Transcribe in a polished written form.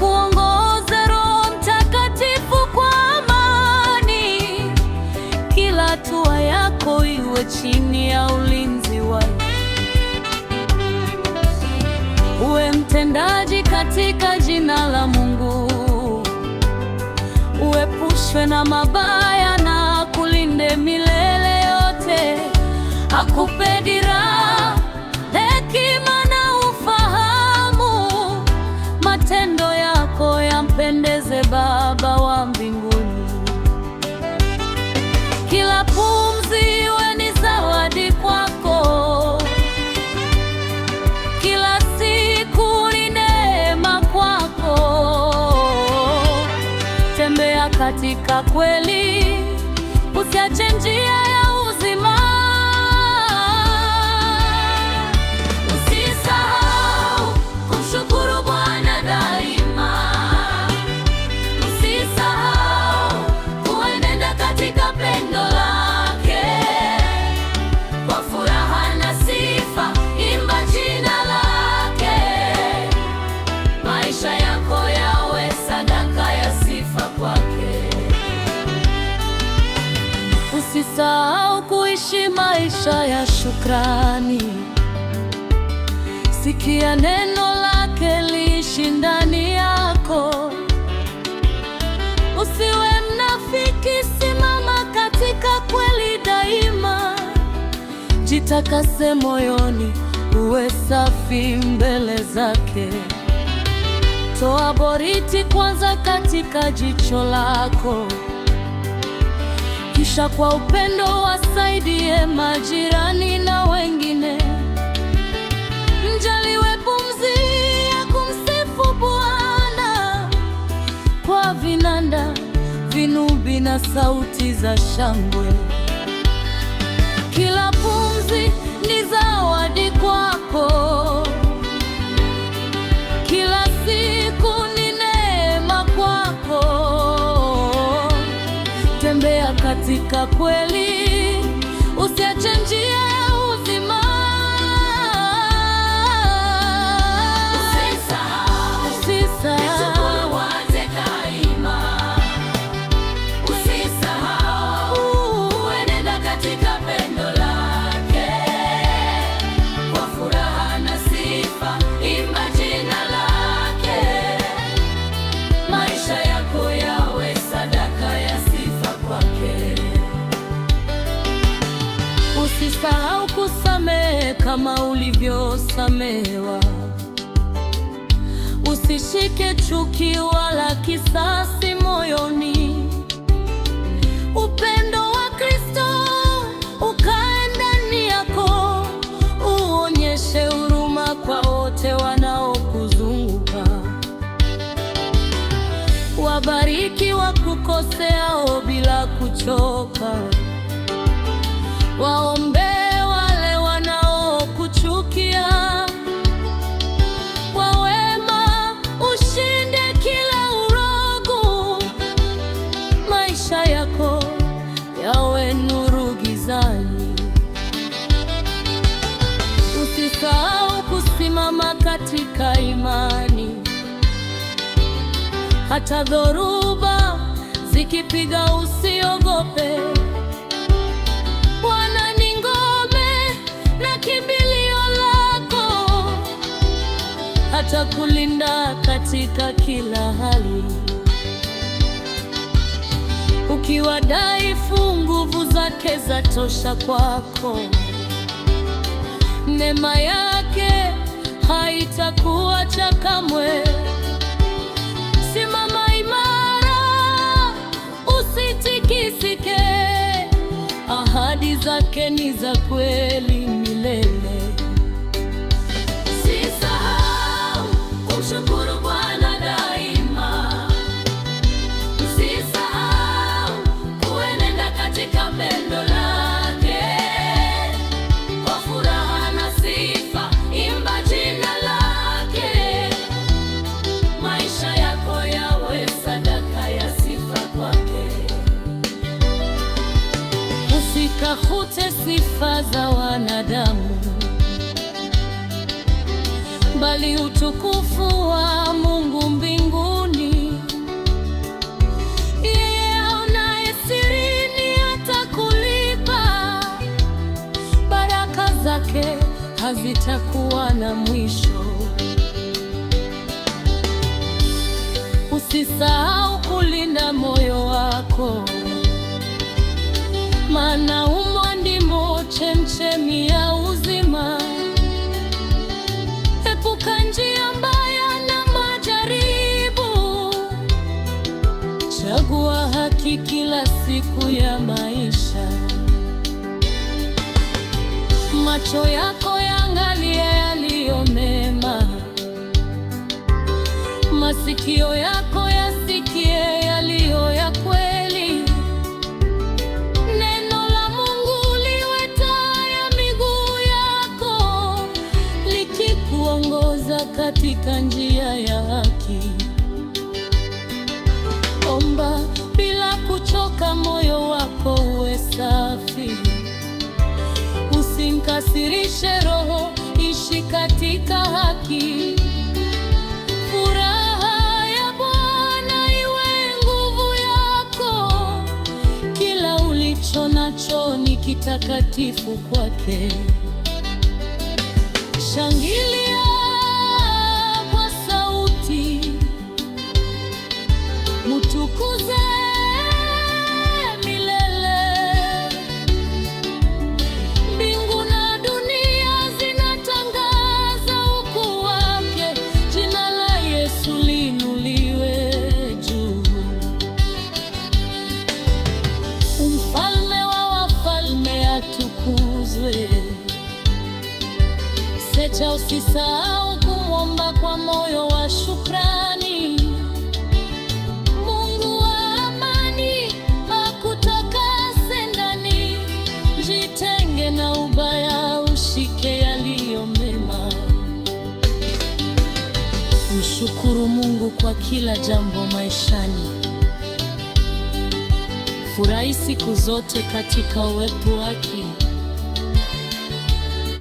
akuongoze Roho Mtakatifu kwa amani. Kila hatua yako iwe chini ya ulinzi wake. Uwe mtendaji katika jina la Mungu. Uepushwe na mabaya na akulinde milele yote. Akupe dira, hekima na ufahamu. Matendo yako yampendeze Baba wa mbinguni. Kila pumzi iwe ni zawadi kwako. Kila siku ni neema kwako. Tembea katika kweli, usiache njia ya uzima. Usisahau kumshukuru Bwana daima. Usisahau kuenenda katika pendo lake. Kwa furaha na sifa, imba jina lake. Maisha yako yawe sadaka ya sifa kwake. Usisahau kuishi maisha ya shukrani. Sikia neno lake liishi ndani yako. Usiwe mnafiki, simama katika kweli daima. Jitakase moyoni, uwe safi mbele zake. Toa boriti kwanza katika jicho lako, kisha kwa upendo wasaidie majirani na wengine. Mjaliwe pumzi ya kumsifu Bwana kwa vinanda, vinubi na sauti za shangwe. Kila pumzi ni zawadi kwako. Kila siku ni neema kwako. Tembea katika kweli, usiache njia ya uzima. Usisahau wote daima. Usisahau kuenenda katika pendo lake. Kwa furaha na sifa, imba jina lake. Maisha yako yawe sadaka ya sifa kwake. Usisahau kusamehe kama ulivyosamehewa. Usishike chuki wala kisasi moyoni. Upendo wa Kristo ukae ndani yako. Uonyeshe huruma kwa wote wanaokuzunguka. Wabariki wakukoseao bila kuchoka. Waombee wale wanaokuchukia. Kwa wema ushinde kila urogu. Maisha yako yawe nuru gizani. Usisahau kusimama katika imani. Hata dhoruba zikipiga, usiogope. Bwana ni ngome na kimbilio lako. Atakulinda katika kila hali. Ukiwa dhaifu, nguvu zake zatosha kwako. Neema yake haitakuacha kamwe. Simama imara, usitikisike. Ahadi zake ni za kweli milele. Usisahau kumshukuru Bwana daima. Usisahau kuenenda katika pendo lake. Kwa furaha na sifa, imba jina lake. Maisha yako yawe sadaka ya sifa kwake. Usikahute sifa za wanadamu, bali utukufu wa Mungu mbinguni. zake hazitakuwa na mwisho. Usisahau kulinda moyo wako, maana humo ndimo chemchemi ya uzima. Epuka njia mbaya na majaribu, chagua haki kila siku ya maisha. Macho yako yaangalie yaliyo mema, masikio yako yasikie yaliyo ya kweli. Neno la Mungu liwe taa ya miguu yako, likikuongoza katika njia ya haki. Omba bila kuchoka, moyo wako uwe safi. Usimkasirishe Roho, ishi katika haki. Furaha ya Bwana iwe nguvu yako, kila ulicho nacho ni kitakatifu kwake. Shangilia kwa sauti, mtukuze tukuzwe. Secha, usisahau kumwomba kwa moyo wa shukrani. Mungu wa amani akutakase ndani, jitenge na ubaya, ushike yaliyo mema. Mshukuru Mungu kwa kila jambo maishani. Furahi siku zote katika uwepo wake.